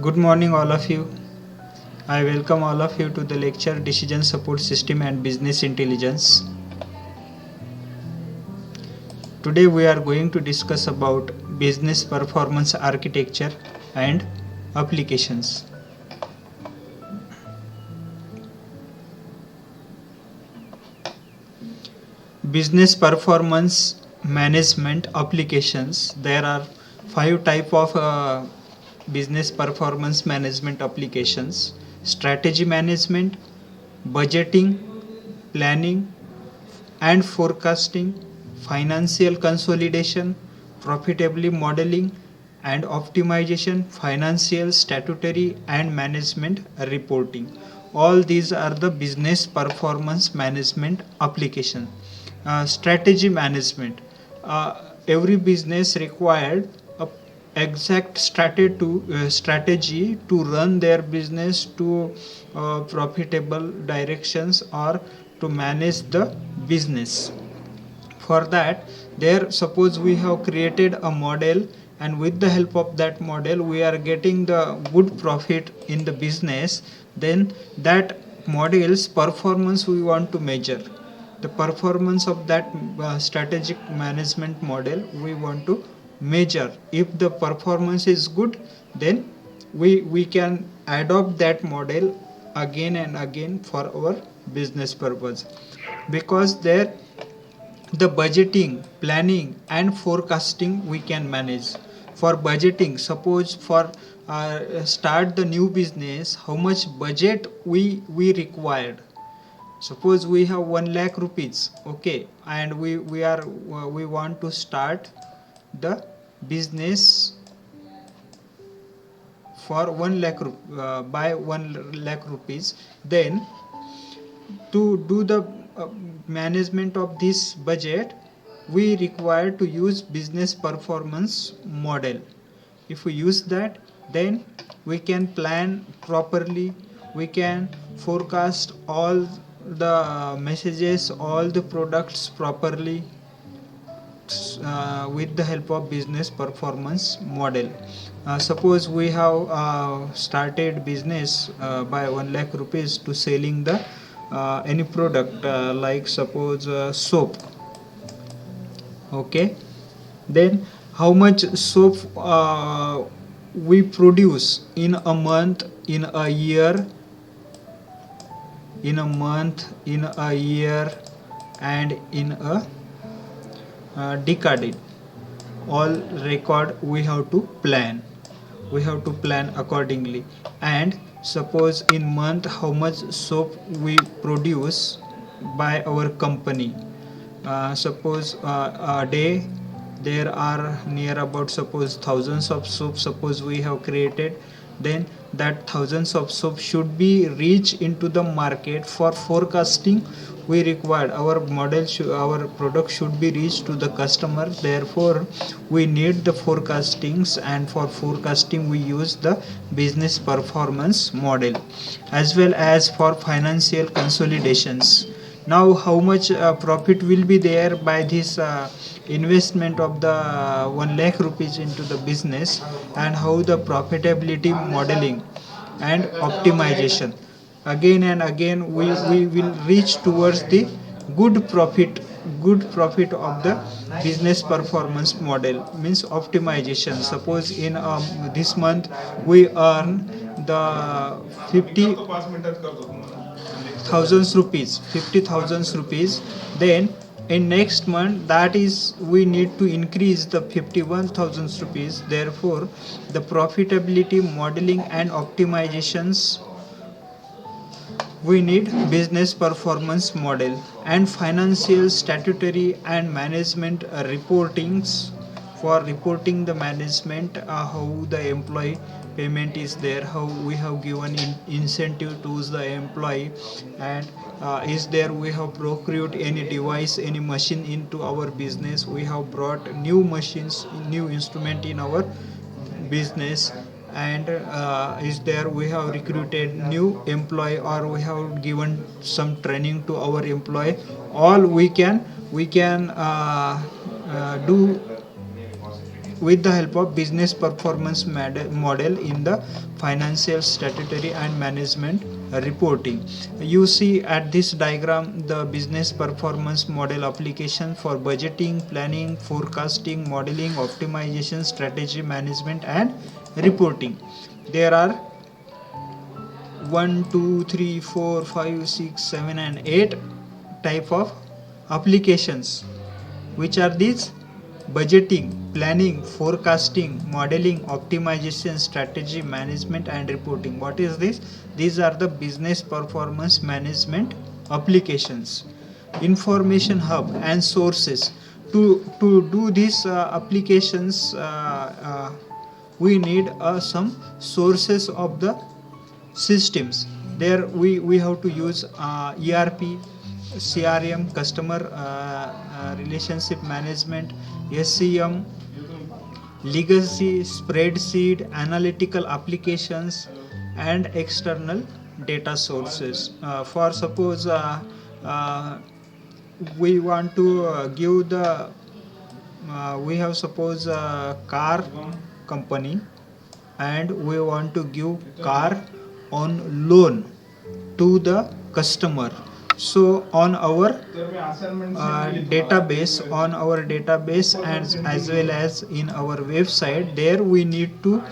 Good morning, all of you. I welcome all of you to the lecture Decision Support System and Business Intelligence. Today we are going to discuss about business performance architecture and applications. Business performance management applications. There are 5 type of business performance management applications: strategy management, budgeting, planning and forecasting, financial consolidation, profitability modeling and optimization, financial, statutory and management reporting. All these are the business performance management application. Strategy management. Every business required a exact strategy to run their business to profitable directions or to manage the business. For that, there suppose we have created a model, and with the help of that model we are getting the good profit in the business. Then that model's performance we want to measure. The performance of that strategic management model we want to measure. If the performance is good, then we can adopt that model again and again for our business purpose, because there the budgeting, planning and forecasting we can manage. For budgeting, suppose for start the new business, how much budget we required. Suppose we have 1 lakh rupees, okay, and we want to start the business for 1 lakh by 1 lakh rupees. Then to do the management of this budget, we require to use business performance model. If we use that, then we can plan properly, we can forecast all the messages, all the products properly with the help of business performance model. Suppose we have started business by 1 lakh rupees to selling the any product, like suppose soap, okay. Then how much soap we produce in a month, in a year, in a month, in a year and in a decade. All record we have to plan, we have to plan accordingly. And suppose in month how much soap we produce by our company. Suppose a day there are near about, suppose thousands of soap suppose we have created. Then that thousands of soap should be reach into the market. For forecasting we required our model our product should be reached to the customer. Therefore we need the forecastings, and for forecasting we use the business performance model. As well as for financial consolidations, now how much profit will be there by this investment of the 1 lakh rupees into the business, and how the profitability modeling and optimization. Again and again we will reach towards the good profit of the business performance model, means optimization. Suppose in this month we earn the 50,000 rupees. Then in next month, that is we need to increase the 51,000 rupees. Therefore the profitability modeling and optimizations we need business performance model. And financial, statutory and management reportings, for reporting the management, how the employee payment is there, how we have given incentive to the employee, and is there we have procured any device, any machine into our business, we have brought new machines, new instrument in our business, and is there we have recruited new employee, or we have given some training to our employee. All we can do with the help of business performance model in the financial, statutory and management reporting. You see at this diagram the business performance model application for budgeting, planning, forecasting, modeling, optimization, strategy management and reporting. There are 1 2 3 4 5 6 7 and 8 type of applications. Which are these? Budgeting, planning, forecasting, modeling, optimization, strategy management and reporting. What is this? These are the business performance management applications. Information hub and sources. To do these applications, we need some sources of the systems. There we have to use ERP, CRM, customer relationship management, SCM, legacy, spreadsheet, analytical applications and external data sources. For suppose we want to give the we have suppose a car company and we want to give car on loan to the customer. So on our database and as well as in our website, there we need to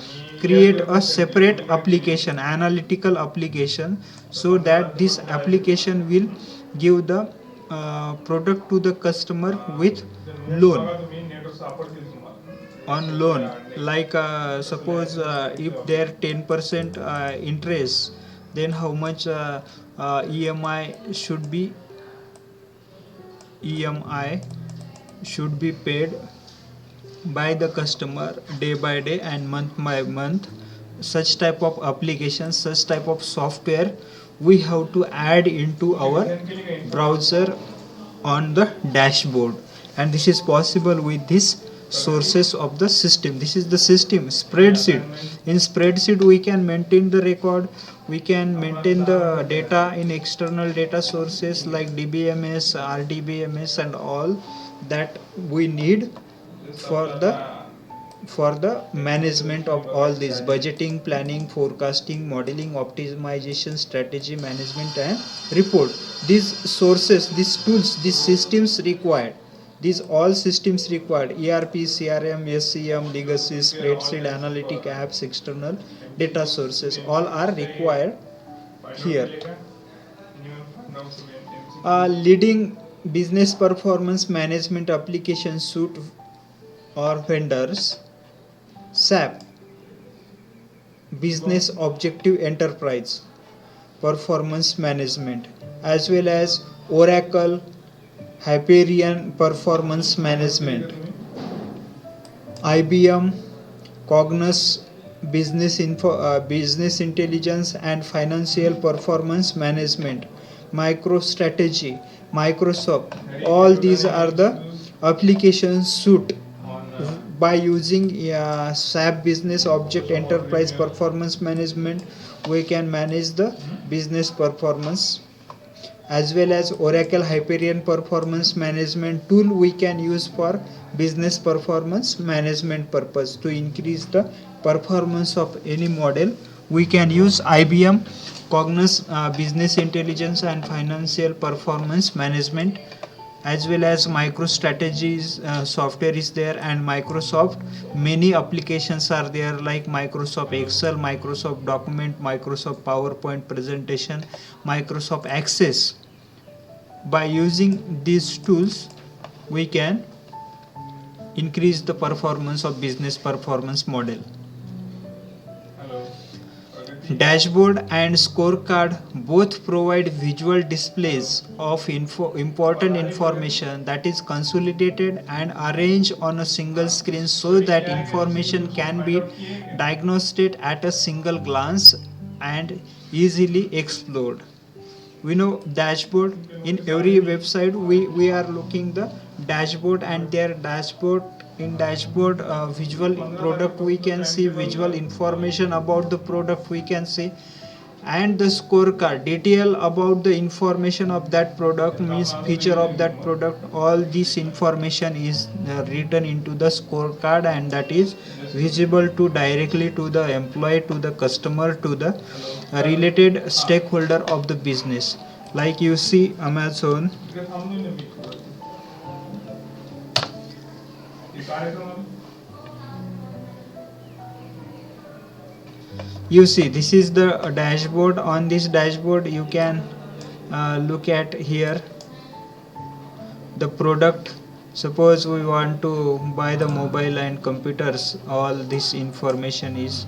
create a separate application, analytical application, so that this application will give the product to the customer with loan, on loan. Like suppose if there 10% interest, then how much EMI should be paid by the customer day by day and month by month. Such type of applications, such type of software we have to add into our browser on the dashboard, and this is possible with this sources of the system. This is the system spreadsheet. In spreadsheet we can maintain the record, we can maintain the data in external data sources like DBMS, RDBMS and all that we need for the management of all these budgeting, planning, forecasting, modeling, optimization, strategy management and report. These sources, these tools, these systems required, these all systems required: ERP, CRM, SCM, legacy, spreadsheet, analytic apps, external data sources, all are required here. Leading business performance management application suite or vendors: SAP, Business Objective Enterprise Performance Management, as well as Oracle, Hyperion Performance Management, IBM, Cognos Business Intelligence and Financial Performance Management, MicroStrategy, Microsoft. All these are the application suite. By using SAP Business Object Enterprise Performance Management, we can manage the business performance, as well as Oracle Hyperion Performance Management tool we can use for business performance management purpose. To increase the performance of any model, we can use IBM Cognos Business Intelligence and Financial Performance Management, as well as MicroStrategy's software is there, and Microsoft many applications are there like Microsoft Excel, Microsoft Document, Microsoft PowerPoint presentation, Microsoft Access. By using these tools, we can increase the performance of business performance model. Dashboard and scorecard both provide visual displays of important information that is consolidated and arranged on a single screen, so that information can be diagnosed at a single glance and easily explored. We know dashboard in every website. We are looking the dashboard, and their dashboard, in dashboard visual product we can see visual information about the product we can see, And the scorecard, detail about the information of that product, means feature of that product, all this information is written into the scorecard, and that is visible to directly to the employee, to the customer, to the related stakeholder of the business. Like you see Amazon, you see this is the dashboard. On this dashboard you can look at here the product. Suppose we want to buy the mobile and computers, all this information is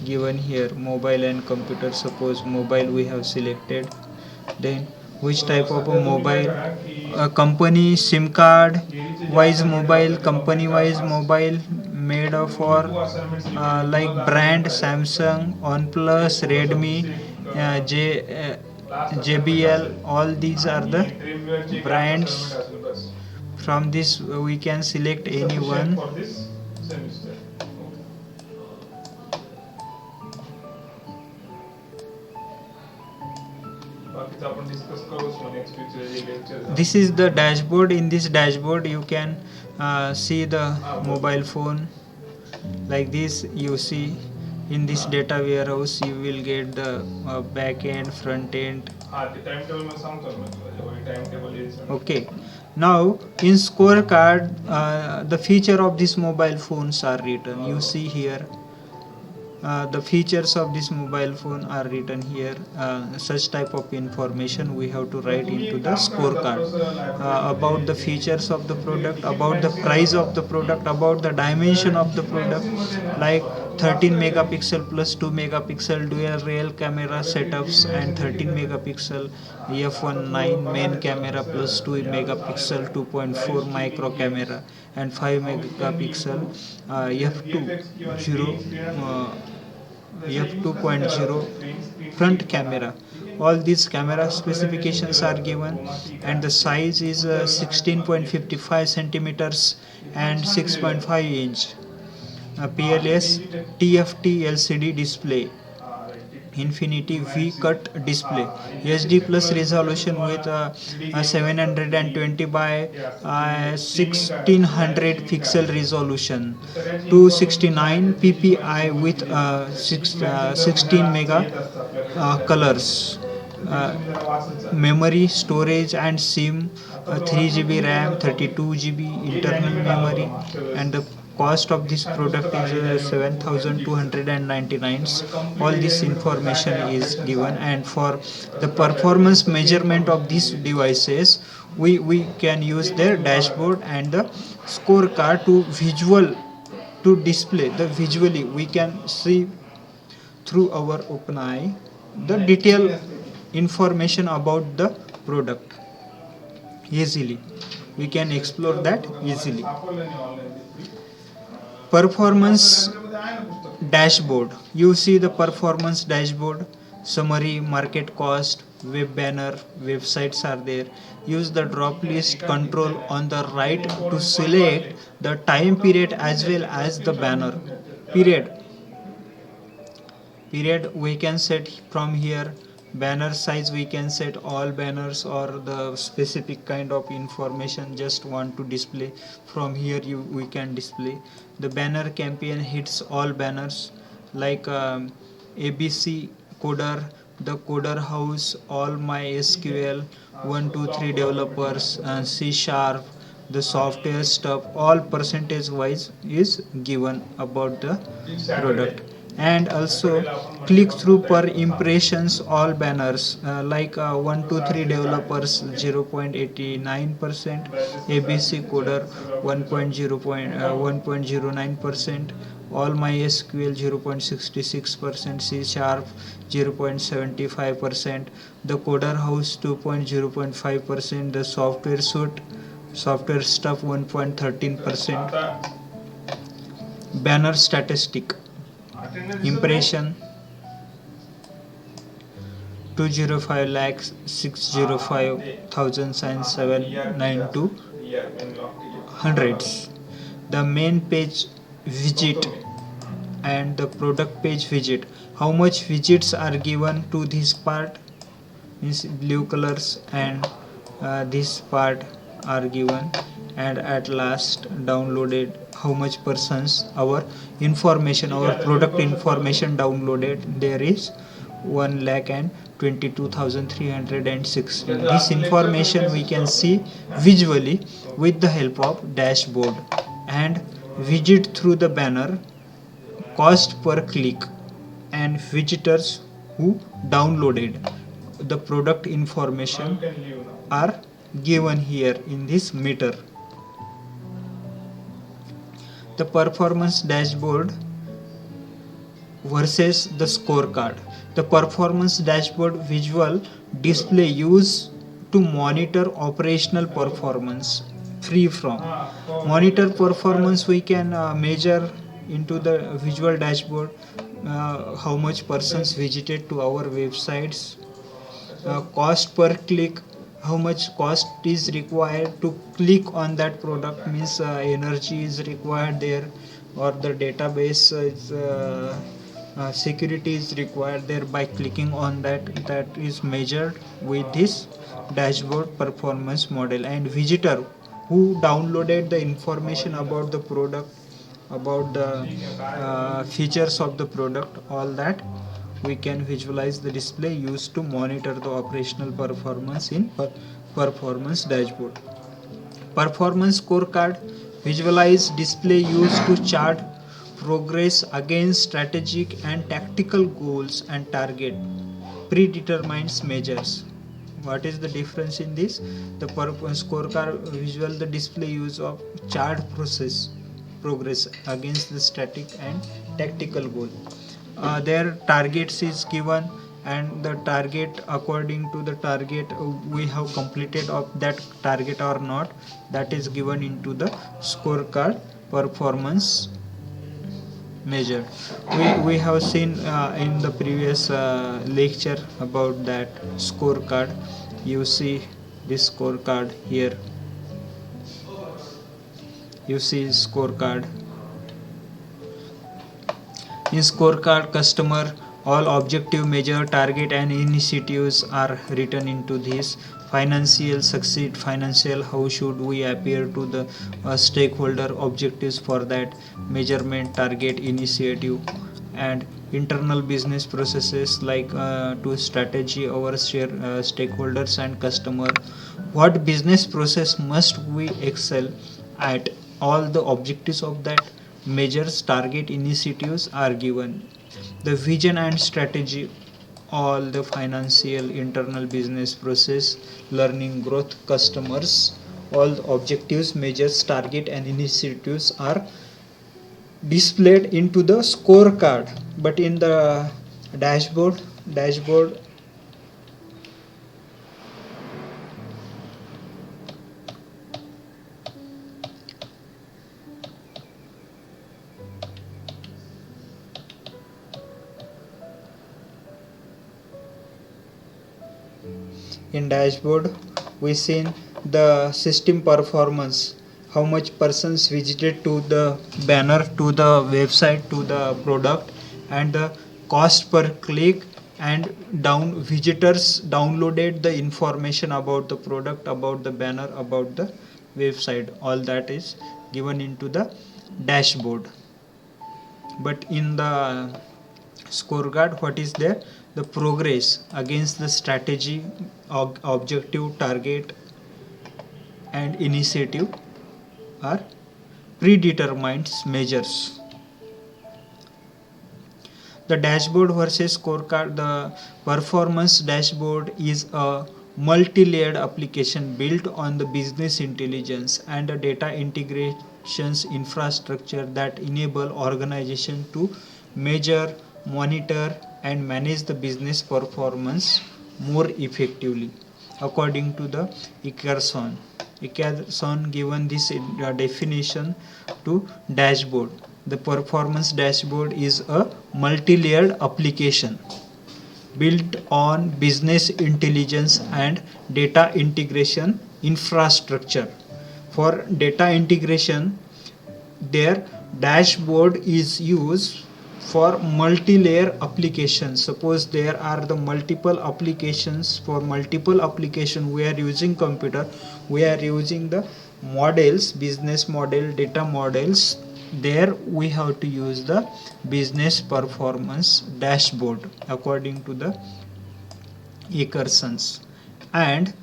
given here. Mobile and computer, suppose mobile we have selected, then which type of a mobile, company sim card wise mobile, company wise mobile, made of for like brand Samsung, OnePlus, Redmi, JBL, all these are the brands. From this we can select any one. This is the dashboard. In this dashboard you can see the mobile phone. Like this you see in this data warehouse you will get the back end, front end. Okay, now in scorecard the feature of this mobile phones are written. You see here the features of this mobile phone are written here. Such type of information we have to write into the scorecard, about the features of the product, about the price of the product, about the dimension of the product, like 13 megapixel plus 2 megapixel dual real camera setups, and 13 megapixel f1.9 main camera plus 2 megapixel 2.4 micro camera, and 5 megapixel f2.0 front camera. All these camera specifications are given, and the size is 16.55 centimeters and 6.5 inch. PLS TFT LCD display, Infinity V cut display, HD plus resolution with 720 by 1600 pixel resolution, 269 ppi with 16 mega colors, memory, storage and SIM, 3 GB RAM, 32 GB internal memory, and the cost of this product is 7299. All this information is given, and for the performance measurement of these devices we can use their dashboard and the scorecard to visual, to display the visually we can see through our open eye the detailed information about the product. Easily we can explore that easily. Performance dashboard, you see the performance dashboard, summary, market cost, web banner, websites are there. Use the drop list control on the right to select the time period as well as the banner period. We can set from here. Banner size we can set all banners or the specific kind of information just want to display. From here we can display the banner campaign hits all banners, like ABC coder, the coder house, all my SQL 123 developers, and C sharp, the software stuff, all percentage wise is given about the product. And also click through per impressions, all banners, like 123 developers 0.89%, ABC coder 1.09%, all MySQL 0.66%, C sharp 0.75%, the coder house 2.0.5%, the software suite, software stuff 1.13%. Banner statistic, impression 205 lakhs 605,792 hundreds. The main page visit and the product page widget. How much widgets are given to this part, means blue colors, and this part are given, and at last downloaded, how much persons our information, our product information downloaded, there is 1,22,316. This information we can see visually with the help of dashboard and widget through the banner, cost per click, and visitors who downloaded. The product information are given here in this meter. The performance dashboard versus the scorecard. The performance dashboard visual display used to monitor operational performance. Free from monitor performance, we can measure into the visual dashboard how much persons visited to our websites, cost per click, how much cost is required to click on that product, means energy is required there, or the database is security is required there. By clicking on that, that is measured with this dashboard performance model. And visitor who downloaded the information about the product, about the features of the product, all that we can visualize the display used to monitor the operational performance in performance dashboard. Performance scorecard visualize display used to chart progress against strategic and tactical goals and target predetermined measures. What is the difference in this? The performance scorecard visual the display use of chart progress against the static and tactical goal. Their targets is given, and the target, according to the target we have completed of that target or not, that is given into the scorecard performance measure. We have seen in the previous lecture about that scorecard. You see this scorecard here, you see scorecard. In scorecard, customer all objective measure, target and initiatives are written into this. Financial succeed, financial, how should we appear to the stakeholder, objectives for that measurement, target, initiative. And internal business processes like to strategy our stakeholders and customer, what business process must we excel at, all the objectives of that measures, target, initiatives are given. The vision and strategy, all the financial, internal business process, learning, growth, customers, all the objectives, measures, target and initiatives are displayed into the scorecard. But in the dashboard we seen the system performance, how much persons visited to the banner, to the website, to the product, and the cost per click, and visitors downloaded the information about the product, about the banner, about the website, all that is given into the dashboard. But in the scorecard, what is there? The progress against the strategy, objective, target and initiative are predetermined measures. The dashboard versus scorecard. The performance dashboard is a multi-layered application built on the business intelligence and a data integrations infrastructure that enable organization to measure, monitor and manage the business performance more effectively. According to the Ickerson given this definition to dashboard. The performance dashboard is a multi-layered application built on business intelligence and data integration infrastructure. For data integration, their dashboard is used for multi-layer applications. Suppose there are the multiple applications. For multiple application we are using computer, we are using the models, business model, data models. There we have to use the business performance dashboard according to the Eckersons, and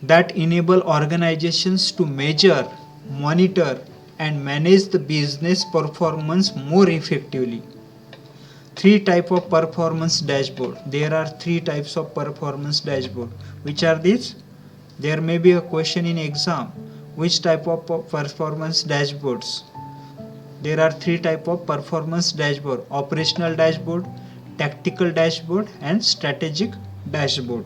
that enable organizations to measure, monitor and manage the business performance more effectively. Three type of performance dashboard. There are three types of performance dashboard. Which are these? There may be a question in exam. Which type of performance dashboards? There are three type of performance dashboard: operational dashboard, tactical dashboard and strategic dashboard.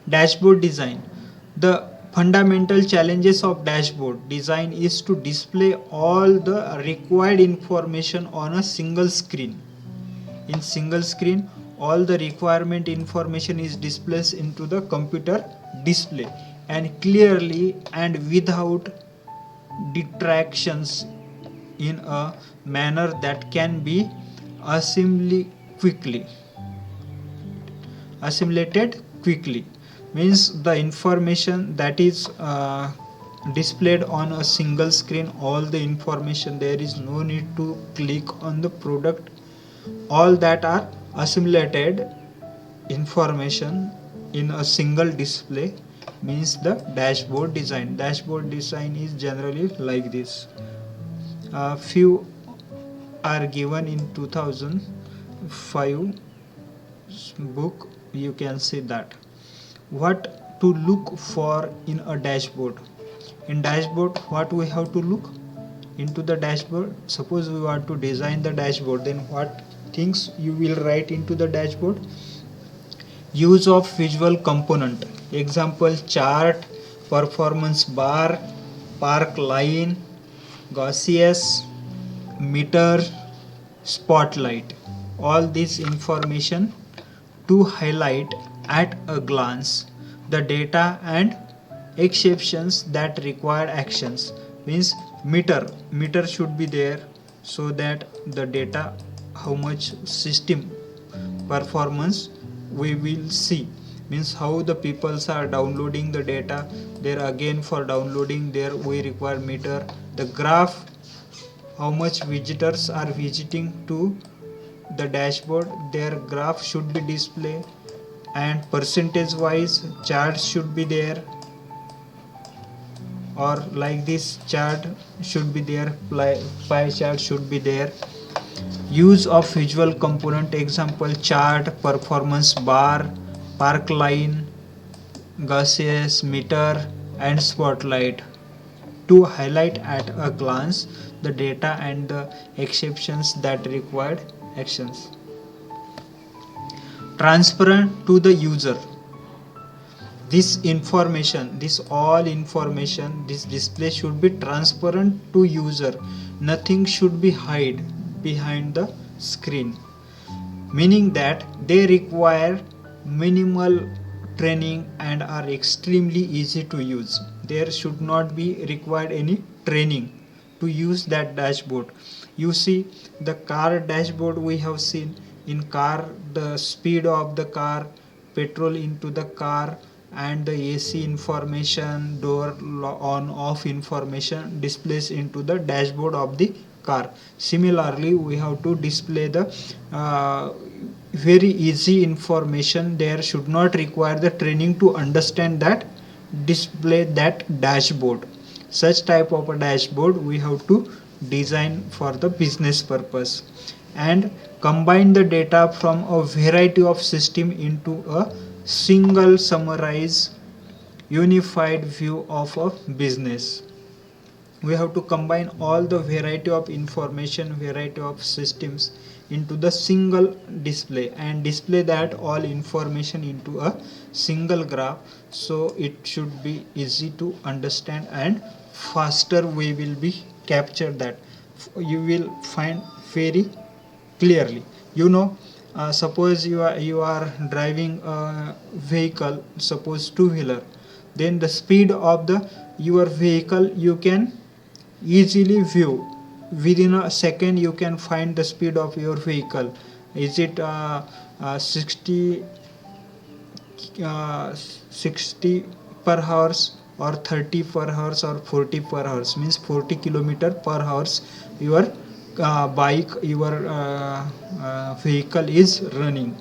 Dashboard design. The fundamental challenges of dashboard design is to display all the required information on a single screen. In single screen, all the requirement information is displayed into the computer display, and clearly and without detractions, in a manner that can be assimilated quickly. Means the information that is displayed on a single screen, all the information, there is no need to click on the product, all that are assimilated information in a single display, means the dashboard design. Dashboard design is generally like this. Few are given in 2005 book. You can see that. What to look for in a dashboard? In dashboard, what we have to look into the dashboard? Suppose we want to design the dashboard, then what things you will write into the dashboard? Use of visual component. Example: chart, performance bar, park line, Gaussian, meter, spotlight. All this information to highlight at a glance the data and exceptions that require actions. Means meter should be there, so that the data, how much system performance we will see, means how the peoples are downloading the data. There again, for downloading there we require meter. The graph, how much visitors are visiting to the dashboard, their graph should be displayed, and percentage wise charts should be there, or like this chart should be there, pie chart should be there. Use of visual component. Example: chart, performance bar, park line, Gaussian, meter and spotlight, to highlight at a glance the data and the exceptions that required actions. Transparent to the user. This information, this display should be transparent to user. Nothing should be hide behind the screen, meaning that they require minimal training and are extremely easy to use. There should not be required any training to use that dashboard. You see the car dashboard we have seen. In car, the speed of the car, petrol into the car, and the AC information, door on off information displays into the dashboard of the car. Similarly, we have to display the very easy information. There should not require the training to understand that, display that dashboard. Such type of a dashboard we have to design for the business purpose, and combine the data from a variety of system into a single summarized unified view of a business. We have to combine all the variety of information, variety of systems into the single display, and display that all information into a single graph, so it should be easy to understand and faster we will be capture that. You will find very clearly. Suppose you are driving a vehicle, suppose two-wheeler, then the speed of the your vehicle you can easily view. within a second you can find the speed of your vehicle. Is it 60 60 per hours, or 30 per hours, or 40 per hours, means 40 kilometer per hours your bike, your vehicle is running.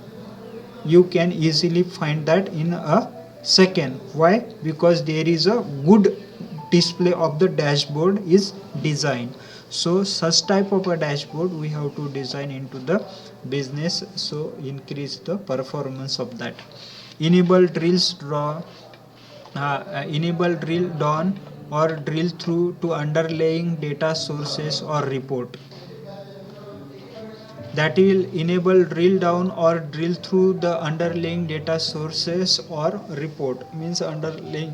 You can easily find that in a second. Why? Because there is a good display of the dashboard is designed. So such type of a dashboard we have to design into the business, so increase the performance of that. Enable drills draw enable drill down or drill through to underlying data sources or report. That will enable drill down or drill through the underlying data sources or report, means underlying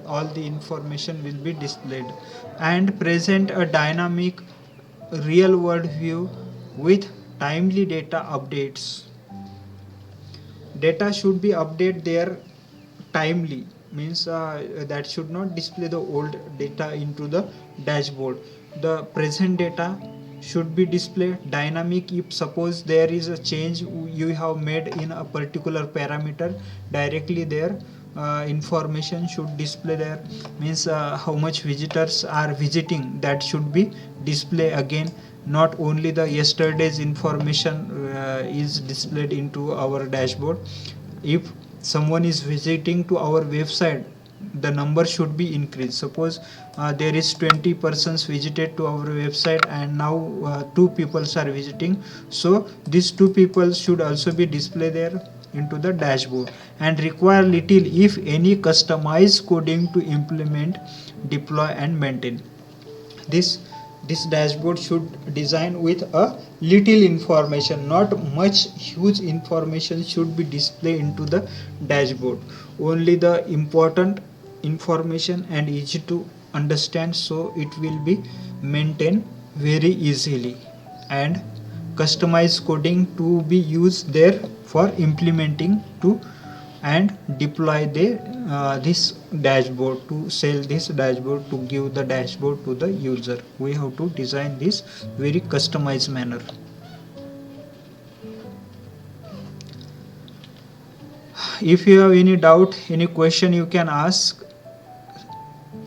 all the information will be displayed, and present a dynamic real world view with timely data updates. Data should be updated there timely, means that should not display the old data into the dashboard. The present data should be displayed dynamic. If suppose there is a change you have made in a particular parameter, directly there information should display there, means how much visitors are visiting, that should be display again. Not only the yesterday's information is displayed into our dashboard. If someone is visiting to our website, the number should be increased. Suppose there is 20 persons visited to our website, and now 2 people are visiting, so these 2 people should also be displayed there into the dashboard. And require little if any customized coding to implement, deploy and maintain. This dashboard should design with a little information, not much huge information should be displayed into the dashboard. Only the important information and easy to understand, so it will be maintained very easily. And customized coding to be used there for implementing to and deploy this dashboard, to sell this dashboard, to give the dashboard to the user. We have to design this very customized manner. If you have any doubt, any question, you can ask.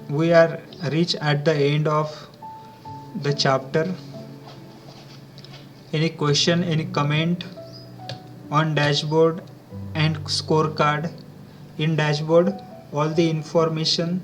We are reached at the end of the chapter. Any question, any comment on dashboard and scorecard? In dashboard, all the information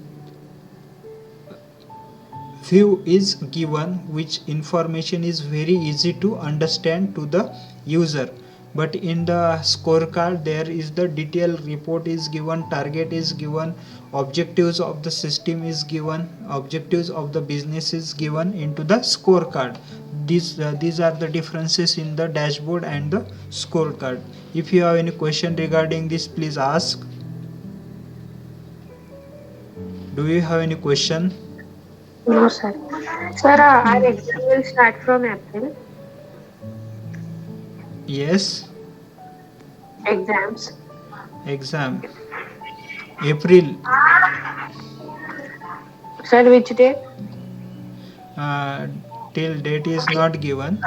view is given, which information is very easy to understand to the user. But in the scorecard, there is the detailed report is given, target is given, objectives of the system is given, objectives of the business is given into the scorecard. These are the differences in the dashboard and the scorecard. If you have any question regarding this, please ask. Do you have any question? No, sir. Sir, our exam will start from April. Yes. Exams. Exam April. Sir, which date? Till date is not given.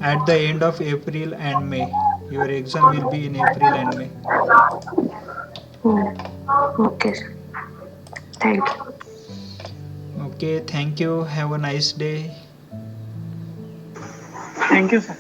At the end of April and May, your exam will be in April and May. Okay, sir. Thank you. Okay, thank you. Have a nice day. Thank you, sir.